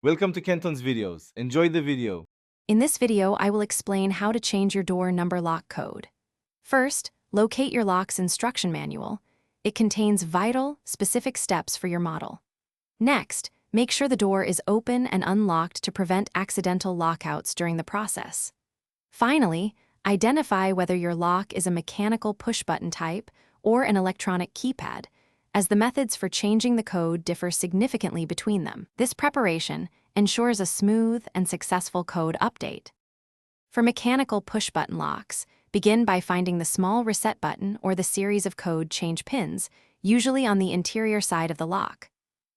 Welcome to Kenton's videos. Enjoy the video. In this video, I will explain how to change your door number lock code. First, locate your lock's instruction manual. It contains vital, specific steps for your model. Next, make sure the door is open and unlocked to prevent accidental lockouts during the process. Finally, identify whether your lock is a mechanical push-button type or an electronic keypad, as the methods for changing the code differ significantly between them. This preparation ensures a smooth and successful code update. For mechanical push-button locks, begin by finding the small reset button or the series of code change pins, usually on the interior side of the lock.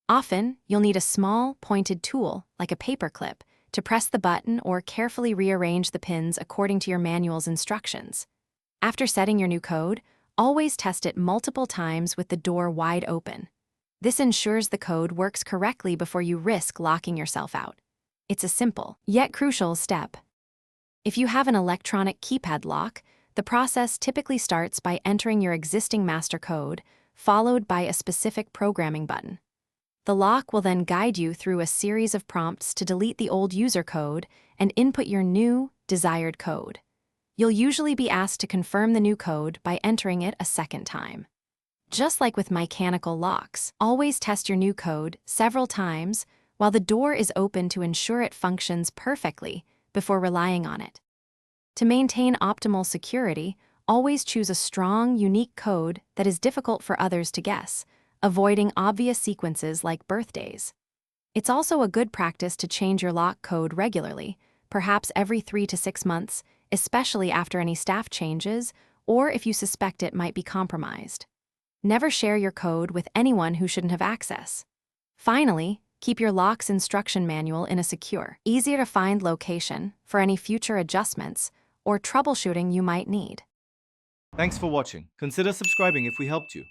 Often, you'll need a small, pointed tool, like a paper clip, to press the button or carefully rearrange the pins according to your manual's instructions. After setting your new code, always test it multiple times with the door wide open. This ensures the code works correctly before you risk locking yourself out. It's a simple, yet crucial step. If you have an electronic keypad lock, the process typically starts by entering your existing master code, followed by a specific programming button. The lock will then guide you through a series of prompts to delete the old user code and input your new, desired code. You'll usually be asked to confirm the new code by entering it a second time. Just like with mechanical locks, always test your new code several times while the door is open to ensure it functions perfectly before relying on it. To maintain optimal security, always choose a strong, unique code that is difficult for others to guess, avoiding obvious sequences like birthdays. It's also a good practice to change your lock code regularly, perhaps every 3 to 6 months, especially after any staff changes or if you suspect it might be compromised. Never share your code with anyone who shouldn't have access. Finally, keep your lock's instruction manual in a secure, easier-to-find location for any future adjustments or troubleshooting you might need. Thanks for watching. Consider subscribing if we helped you.